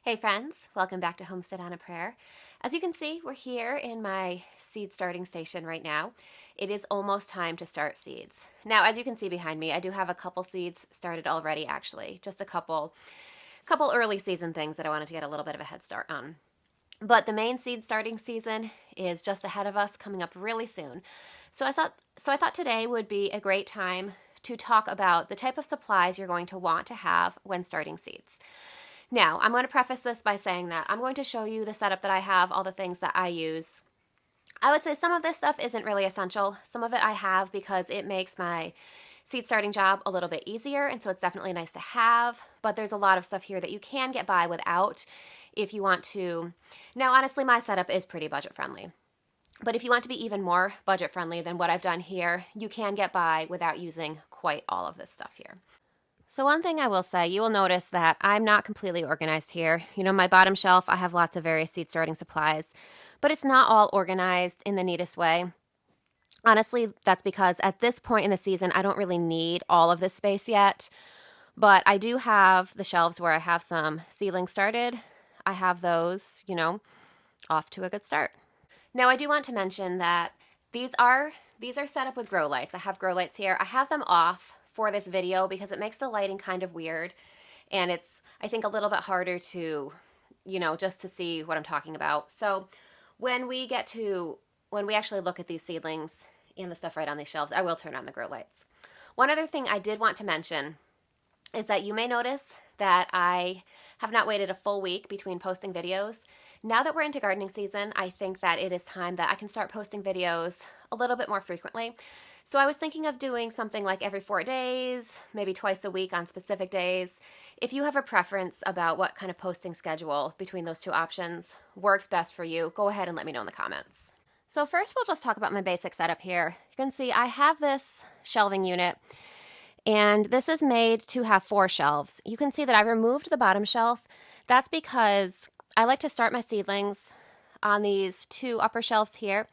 Hey friends, welcome back to Homestead on a Prayer. As you can see, we're here in my seed starting station right now. It is almost time to start seeds. Now, as you can see behind me, I do have a couple seeds started already actually, just a couple early season things that I wanted to get a little bit of a head start on. But the main seed starting season is just ahead of us, coming up really soon. So I thought today would be a great time to talk about the type of supplies you're going to want to have when starting seeds. Now, I'm going to preface this by saying that I'm going to show you the setup that I have, all the things that I use. I would say some of this stuff isn't really essential. Some of it I have because it makes my seed starting job a little bit easier, and so it's definitely nice to have, but there's a lot of stuff here that you can get by without if you want to. Now, honestly, my setup is pretty budget friendly. But if you want to be even more budget friendly than what I've done here, you can get by without using quite all of this stuff here. So one thing I will say, you will notice that I'm not completely organized here. My bottom shelf, I have lots of various seed starting supplies, but it's not all organized in the neatest way. Honestly, that's because at this point in the season, I don't really need all of this space yet, but I do have the shelves where I have some seedlings started. I have those, off to a good start. Now, I do want to mention that these are set up with grow lights. I have grow lights here. I have them off for this video because it makes the lighting kind of weird, and it's, I think, a little bit harder to, just to see what I'm talking about. So when we actually look at these seedlings and the stuff right on these shelves, I will turn on the grow lights. One other thing I did want to mention is that you may notice that I have not waited a full week between posting videos. Now that we're into gardening season, I think that it is time that I can start posting videos a little bit more frequently. So I was thinking of doing something like every 4 days, maybe twice a week on specific days. If you have a preference about what kind of posting schedule between those two options works best for you, go ahead and let me know in the comments. So first we'll just talk about my basic setup here. You can see I have this shelving unit, and this is made to have 4 shelves. You can see that I removed the bottom shelf. That's because I like to start my seedlings on these 2 upper shelves here.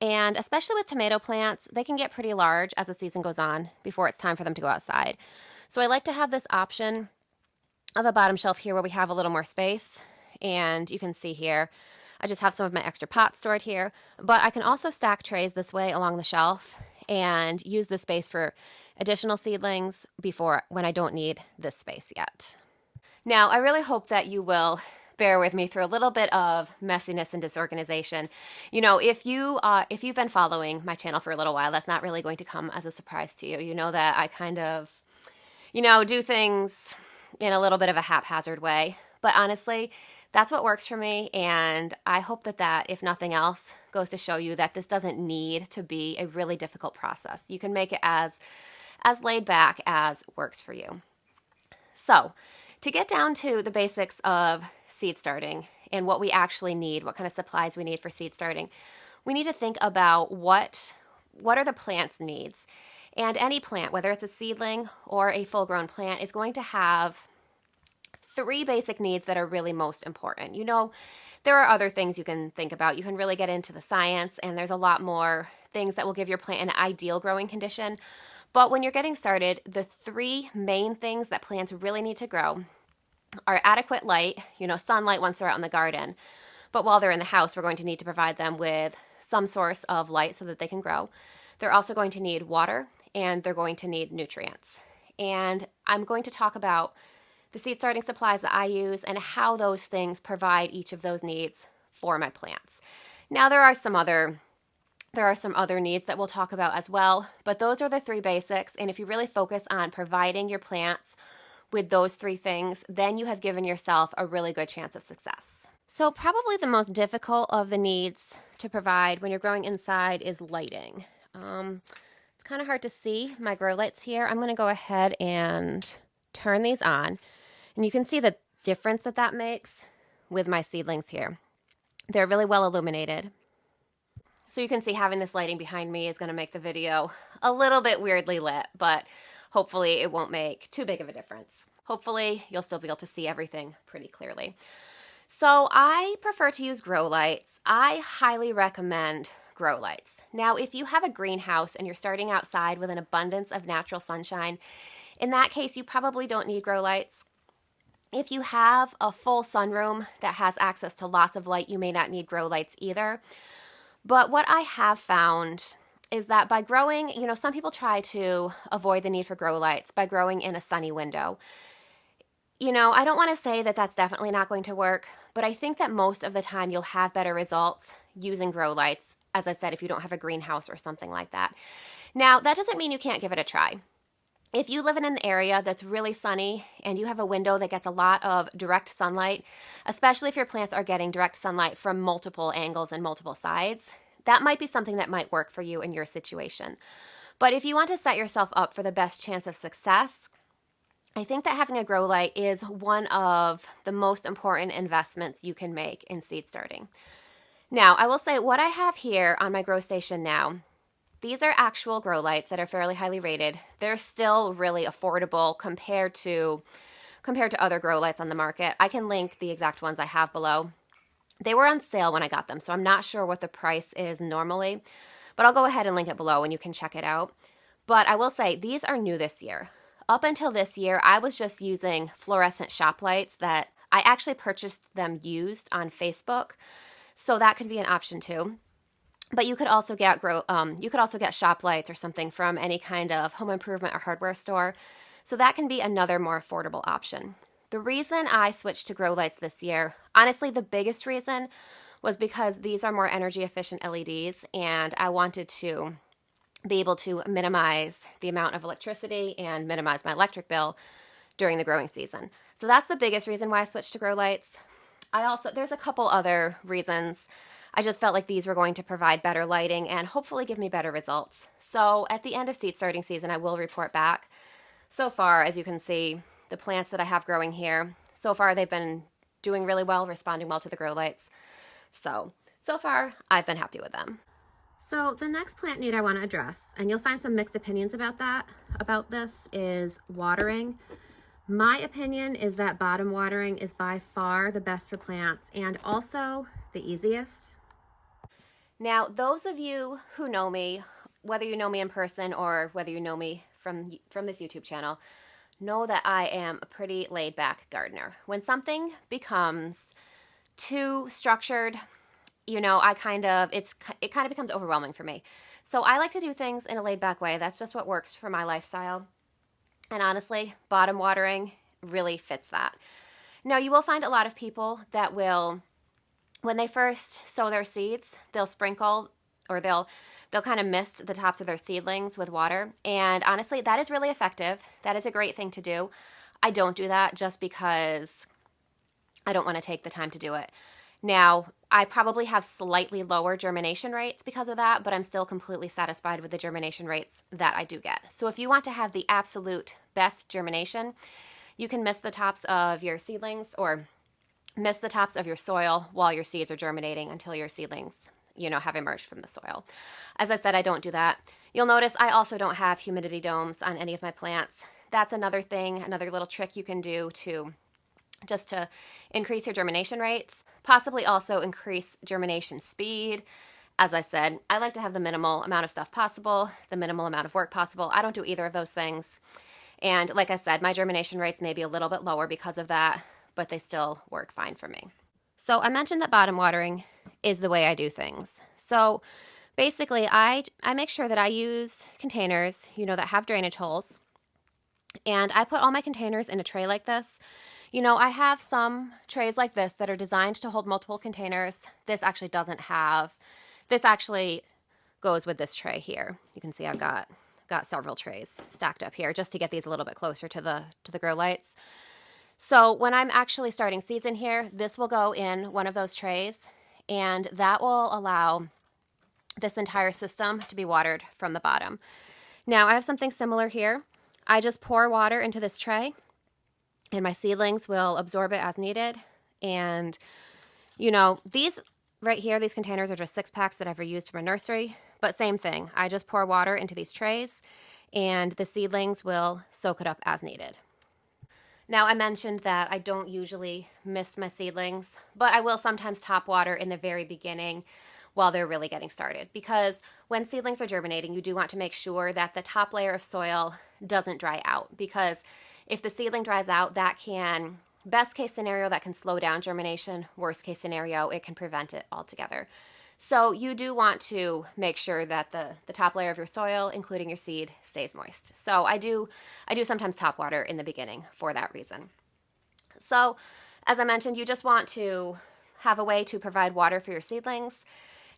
And especially with tomato plants, they can get pretty large as the season goes on before it's time for them to go outside. So I like to have this option of a bottom shelf here where we have a little more space. And you can see here, I just have some of my extra pots stored here. But I can also stack trays this way along the shelf and use this space for additional seedlings when I don't need this space yet. Now, I really hope that you will bear with me through a little bit of messiness and disorganization. If you've been following my channel for a little while, that's not really going to come as a surprise to you. You know that I kind of, do things in a little bit of a haphazard way. But honestly, that's what works for me, and I hope that, if nothing else, goes to show you that this doesn't need to be a really difficult process. You can make it as laid back as works for you. So, to get down to the basics of seed starting and what we actually need, what kind of supplies we need for seed starting, we need to think about what are the plant's needs. And any plant, whether it's a seedling or a full-grown plant, is going to have 3 basic needs that are really most important. There are other things you can think about. You can really get into the science, and there's a lot more things that will give your plant an ideal growing condition. But when you're getting started, the 3 main things that plants really need to grow are adequate light, sunlight once they're out in the garden. But while they're in the house, we're going to need to provide them with some source of light so that they can grow. They're also going to need water, and they're going to need nutrients. And I'm going to talk about the seed starting supplies that I use and how those things provide each of those needs for my plants. Now, there are some other needs that we'll talk about as well, but those are the 3 basics. And if you really focus on providing your plants with those 3 things, then you have given yourself a really good chance of success. So probably the most difficult of the needs to provide when you're growing inside is lighting. It's kind of hard to see my grow lights here. I'm going to go ahead and turn these on, and you can see the difference that makes with my seedlings here. They're really well illuminated. So you can see having this lighting behind me is going to make the video a little bit weirdly lit, but hopefully it won't make too big of a difference. Hopefully you'll still be able to see everything pretty clearly. So I prefer to use grow lights. I highly recommend grow lights. Now, if you have a greenhouse and you're starting outside with an abundance of natural sunshine, in that case, you probably don't need grow lights. If you have a full sunroom that has access to lots of light, you may not need grow lights either. But what I have found is that by growing, some people try to avoid the need for grow lights by growing in a sunny window. I don't want to say that that's definitely not going to work, but I think that most of the time you'll have better results using grow lights, as I said, if you don't have a greenhouse or something like that. Now, that doesn't mean you can't give it a try. If you live in an area that's really sunny and you have a window that gets a lot of direct sunlight, especially if your plants are getting direct sunlight from multiple angles and multiple sides, that might be something that might work for you in your situation. But if you want to set yourself up for the best chance of success, I think that having a grow light is one of the most important investments you can make in seed starting. Now, I will say what I have here on my grow station now, these are actual grow lights that are fairly highly rated. They're still really affordable compared to other grow lights on the market. I can link the exact ones I have below. They were on sale when I got them, so I'm not sure what the price is normally, but I'll go ahead and link it below and you can check it out. But I will say these are new this year. Up until this year, I was just using fluorescent shop lights that I actually purchased them used on Facebook, so that could be an option too. But you could also get shop lights or something from any kind of home improvement or hardware store. So that can be another more affordable option. The reason I switched to grow lights this year, honestly, the biggest reason was because these are more energy efficient LEDs and I wanted to be able to minimize the amount of electricity and minimize my electric bill during the growing season. So that's the biggest reason why I switched to grow lights. There's a couple other reasons. I just felt like these were going to provide better lighting and hopefully give me better results. So at the end of seed starting season, I will report back. So far, as you can see, the plants that I have growing here, so far they've been doing really well, responding well to the grow lights. So far, I've been happy with them. So the next plant need I want to address, and you'll find some mixed opinions about this, is watering. My opinion is that bottom watering is by far the best for plants and also the easiest. Now, those of you who know me, whether you know me in person or whether you know me from this YouTube channel, know that I am a pretty laid back gardener. When something becomes too structured, it kind of becomes overwhelming for me. So I like to do things in a laid back way. That's just what works for my lifestyle. And honestly, bottom watering really fits that. Now, you will find a lot of people that will, when they first sow their seeds, they'll sprinkle or they'll kind of mist the tops of their seedlings with water. And honestly, that is really effective. That is a great thing to do. I don't do that just because I don't want to take the time to do it. Now, I probably have slightly lower germination rates because of that, but I'm still completely satisfied with the germination rates that I do get. So if you want to have the absolute best germination, you can mist the tops of your seedlings or mist the tops of your soil while your seeds are germinating until your seedlings, have emerged from the soil. As I said, I don't do that. You'll notice I also don't have humidity domes on any of my plants. That's another thing, another little trick you can do to increase your germination rates, possibly also increase germination speed. As I said, I like to have the minimal amount of stuff possible, the minimal amount of work possible. I don't do either of those things. And like I said, my germination rates may be a little bit lower because of that, but they still work fine for me. So I mentioned that bottom watering is the way I do things. So basically, I make sure that I use containers, that have drainage holes. And I put all my containers in a tray like this. I have some trays like this that are designed to hold multiple containers. This actually goes with this tray here. You can see I've got several trays stacked up here just to get these a little bit closer to the grow lights. So when I'm actually starting seeds in here, this will go in one of those trays, and that will allow this entire system to be watered from the bottom. Now I have something similar here. I just pour water into this tray, and my seedlings will absorb it as needed. And, these right here, these containers are just 6-packs that I've reused from a nursery. But same thing, I just pour water into these trays, and the seedlings will soak it up as needed. Now, I mentioned that I don't usually mist my seedlings, but I will sometimes top water in the very beginning while they're really getting started. Because when seedlings are germinating, you do want to make sure that the top layer of soil doesn't dry out, because if the seedling dries out, that can Best case scenario, that can slow down germination. Worst case scenario, it can prevent it altogether. So you do want to make sure that the top layer of your soil, including your seed, stays moist. So I do sometimes top water in the beginning for that reason. So as I mentioned, you just want to have a way to provide water for your seedlings.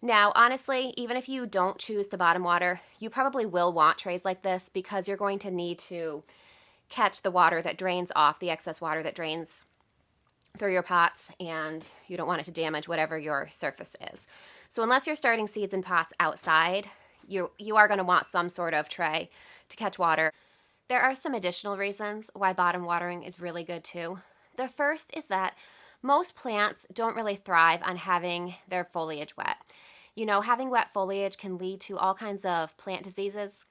Now, honestly, even if you don't choose to bottom water, you probably will want trays like this because you're going to need to catch the water that drains off, the excess water that drains through your pots, and you don't want it to damage whatever your surface is. So unless you're starting seeds in pots outside, you are going to want some sort of tray to catch water. There are some additional reasons why bottom watering is really good too. The first is that most plants don't really thrive on having their foliage wet. You know, having wet foliage can lead to all kinds of plant diseases.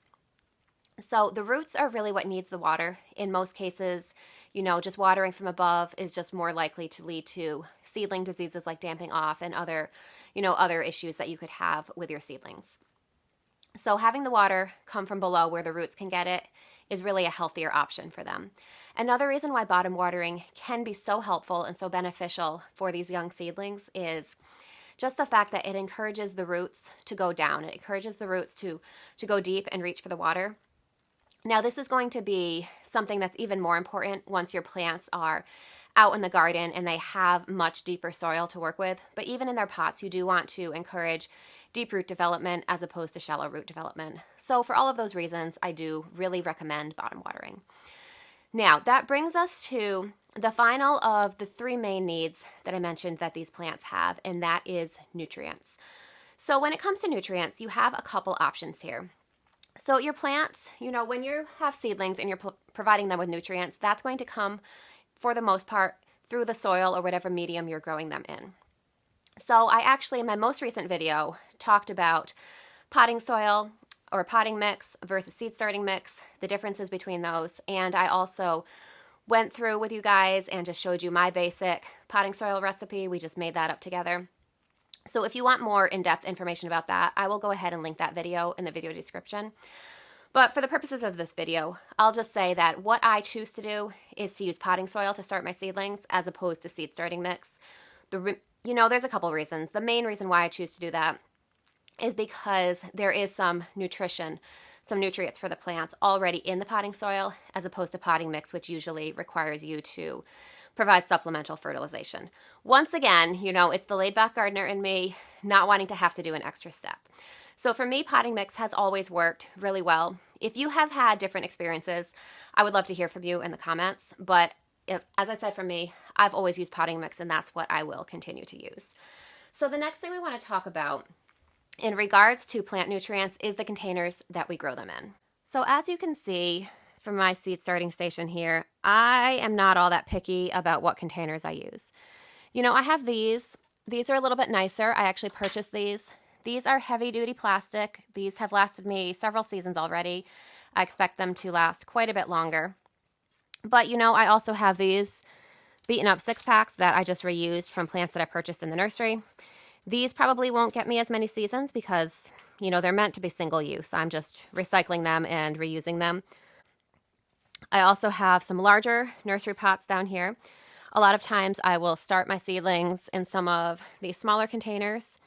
So the roots are really what needs the water. In most cases, you know, just watering from above is just more likely to lead to seedling diseases like damping off and other issues that you could have with your seedlings. So having the water come from below where the roots can get it is really a healthier option for them. Another reason why bottom watering can be so helpful and so beneficial for these young seedlings is just the fact that it encourages the roots to go down. It encourages the roots to go deep and reach for the water. Now, this is going to be something that's even more important once your plants are out in the garden and they have much deeper soil to work with. But even in their pots, you do want to encourage deep root development as opposed to shallow root development. So for all of those reasons, I do really recommend bottom watering. Now, that brings us to the final of the three main needs that I mentioned that these plants have, and that is nutrients. So when it comes to nutrients, you have a couple options here. So your plants, you know, when you have seedlings and you're providing them with nutrients, that's going to come for the most part through the soil or whatever medium you're growing them in. So I actually, in my most recent video, talked about potting soil or potting mix versus seed starting mix, the differences between those. And I also went through with you guys and just showed you my basic potting soil recipe. We just made that up together. So if you want more in-depth information about that, I will go ahead and link that video in the video description. But for the purposes of this video, I'll just say that what I choose to do is to use potting soil to start my seedlings as opposed to seed starting mix. There's a couple reasons. The main reason why I choose to do that is because there is some nutrition, some nutrients for the plants already in the potting soil as opposed to potting mix, which usually requires you to provide supplemental fertilization. Once again, it's the laid back gardener in me not wanting to have to do an extra step. So for me, potting mix has always worked really well. If you have had different experiences, I would love to hear from you in the comments. But as I said, for me, I've always used potting mix, and that's what I will continue to use. So the next thing we want to talk about in regards to plant nutrients is the containers that we grow them in. So as you can see from my seed starting station here, I am not all that picky about what containers I use. I have these. These are a little bit nicer. I actually purchased these. These are heavy duty plastic. These have lasted me several seasons already. I expect them to last quite a bit longer. But I also have these beaten up 6-packs that I just reused from plants that I purchased in the nursery. These probably won't get me as many seasons because, they're meant to be single use. I'm just recycling them and reusing them. I also have some larger nursery pots down here. A lot of times I will start my seedlings in some of these smaller containers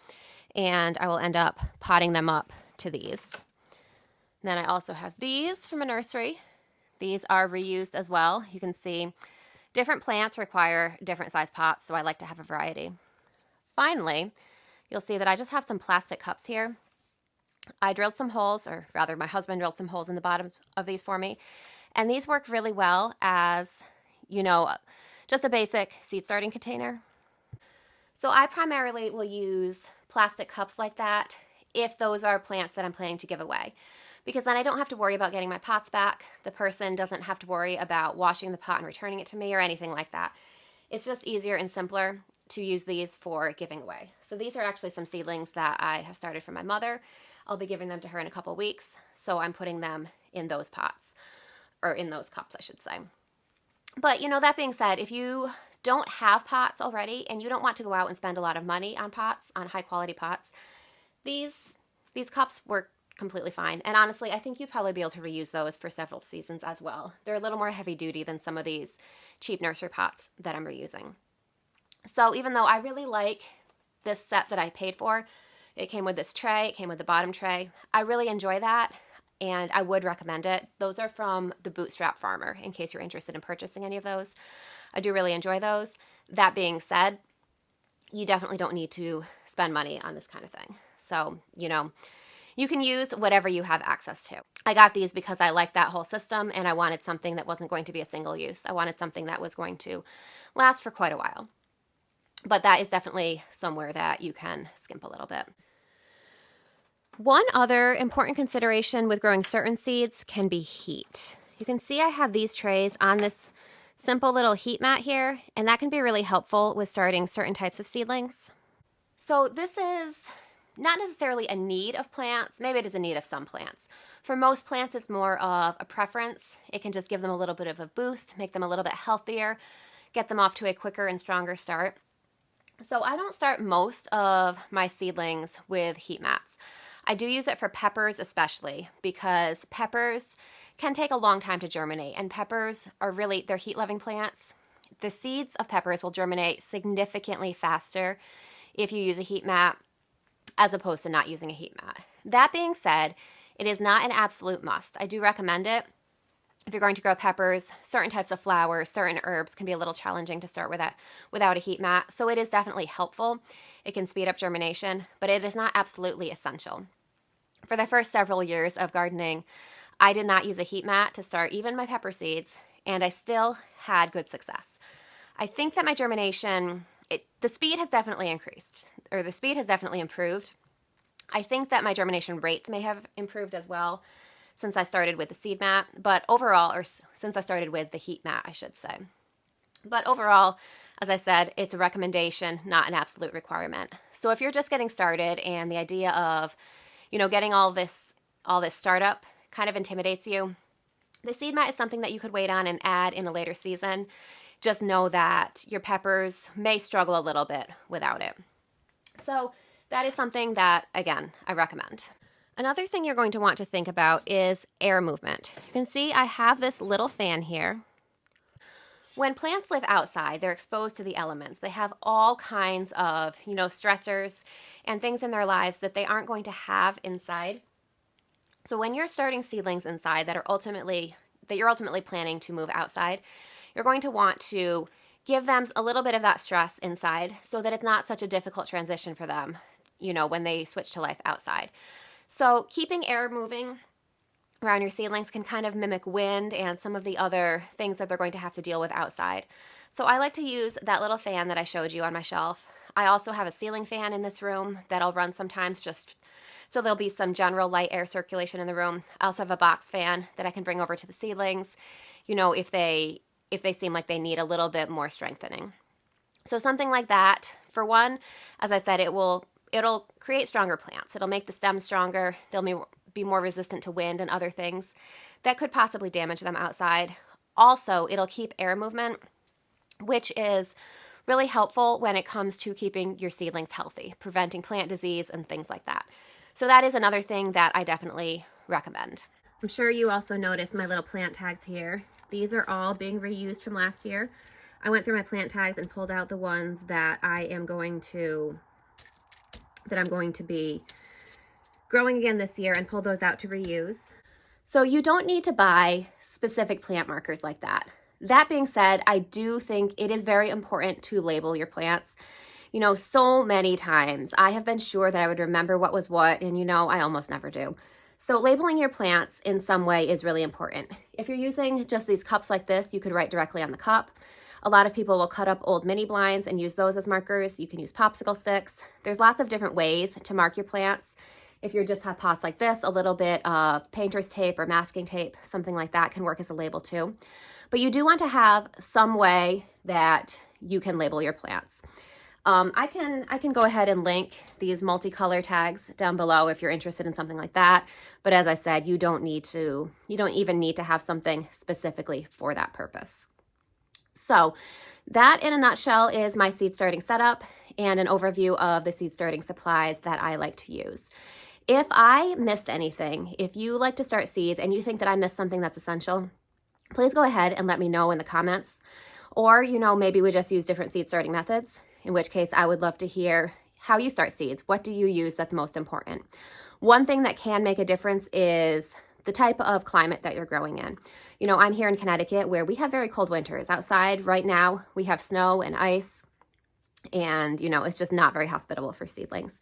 and I will end up potting them up to these. Then I also have these from a nursery. These are reused as well. You can see different plants require different size pots, so I like to have a variety. Finally, you'll see that I just have some plastic cups here. I drilled some holes, or rather my husband drilled some holes in the bottom of these for me. And these work really well as, just a basic seed starting container. So I primarily will use plastic cups like that if those are plants that I'm planning to give away, because then I don't have to worry about getting my pots back. The person doesn't have to worry about washing the pot and returning it to me or anything like that. It's just easier and simpler to use these for giving away. So these are actually some seedlings that I have started from my mother. I'll be giving them to her in a couple weeks, so I'm putting them in those pots, or in those cups, I should say. But, that being said, if you don't have pots already and you don't want to go out and spend a lot of money on pots, on high quality pots, these cups work completely fine. And honestly, I think you'd probably be able to reuse those for several seasons as well. They're a little more heavy duty than some of these cheap nursery pots that I'm reusing. So even though I really like this set that I paid for, it came with this tray, it came with the bottom tray, I really enjoy that and I would recommend it. Those are from the Bootstrap Farmer, in case you're interested in purchasing any of those. I do really enjoy those. That being said, you definitely don't need to spend money on this kind of thing. So, you can use whatever you have access to. I got these because I liked that whole system and I wanted something that wasn't going to be a single use. I wanted something that was going to last for quite a while. But that is definitely somewhere that you can skimp a little bit. One other important consideration with growing certain seeds can be heat. You can see I have these trays on this simple little heat mat here, and that can be really helpful with starting certain types of seedlings. So this is not necessarily a need of plants. Maybe it is a need of some plants. For most plants, it's more of a preference. It can just give them a little bit of a boost, make them a little bit healthier, get them off to a quicker and stronger start. So I don't start most of my seedlings with heat mats. I do use it for peppers especially, because peppers can take a long time to germinate, and peppers are they're heat-loving plants. The seeds of peppers will germinate significantly faster if you use a heat mat as opposed to not using a heat mat. That being said, it is not an absolute must. I do recommend it. If you're going to grow peppers, certain types of flowers, certain herbs can be a little challenging to start with without a heat mat, so it is definitely helpful. It can speed up germination, but it is not absolutely essential. For the first several years of gardening, I did not use a heat mat to start even my pepper seeds, and I still had good success. I think that my germination, the speed has definitely increased, or the speed has definitely improved. I think that my germination rates may have improved as well since I started with the seed mat, but overall, or since I started with the heat mat, I should say. But overall, as I said, it's a recommendation, not an absolute requirement. So if you're just getting started and the idea of, getting all this startup kind of intimidates you, the seed mat is something that you could wait on and add in a later season. Just know that your peppers may struggle a little bit without it. So that is something that, again, I recommend. Another thing you're going to want to think about is air movement. You can see I have this little fan here. When plants live outside, they're exposed to the elements. They have all kinds of, stressors and things in their lives that they aren't going to have inside. So when you're starting seedlings inside that you're ultimately planning to move outside, you're going to want to give them a little bit of that stress inside so that it's not such a difficult transition for them, when they switch to life outside. So keeping air moving around your seedlings can kind of mimic wind and some of the other things that they're going to have to deal with outside. So I like to use that little fan that I showed you on my shelf. I also have a ceiling fan in this room that I'll run sometimes just so there'll be some general light air circulation in the room. I also have a box fan that I can bring over to the seedlings, if they seem like they need a little bit more strengthening. So something like that, for one, as I said, it'll create stronger plants. It'll make the stems stronger. They'll be more resistant to wind and other things that could possibly damage them outside. Also, it'll keep air movement, which is really helpful when it comes to keeping your seedlings healthy, preventing plant disease and things like that. So that is another thing that I definitely recommend. I'm sure you also noticed my little plant tags here. These are all being reused from last year. I went through my plant tags and pulled out the ones that I'm going to be growing again this year and pull those out to reuse. So you don't need to buy specific plant markers like that. That being said, I do think it is very important to label your plants. So many times I have been sure that I would remember what was what, and I almost never do. So labeling your plants in some way is really important. If you're using just these cups like this, you could write directly on the cup. A lot of people will cut up old mini blinds and use those as markers. You can use popsicle sticks. There's lots of different ways to mark your plants. If you just have pots like this, a little bit of painter's tape or masking tape, something like that can work as a label too. But you do want to have some way that you can label your plants. I can go ahead and link these multicolor tags down below if you're interested in something like that. But as I said, you don't even need to have something specifically for that purpose. So that in a nutshell is my seed starting setup and an overview of the seed starting supplies that I like to use. If I missed anything, if you like to start seeds and you think that I missed something that's essential, please go ahead and let me know in the comments. Or, maybe we just use different seed starting methods, in which case I would love to hear how you start seeds. What do you use that's most important? One thing that can make a difference is the type of climate that you're growing in. I'm here in Connecticut where we have very cold winters. Outside right now, we have snow and ice, and it's just not very hospitable for seedlings.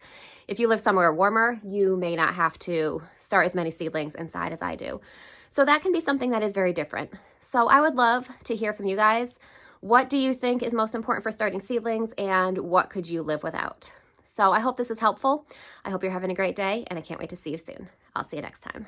If you live somewhere warmer, you may not have to start as many seedlings inside as I do. So that can be something that is very different. So I would love to hear from you guys. What do you think is most important for starting seedlings, and what could you live without? So I hope this is helpful. I hope you're having a great day, and I can't wait to see you soon. I'll see you next time.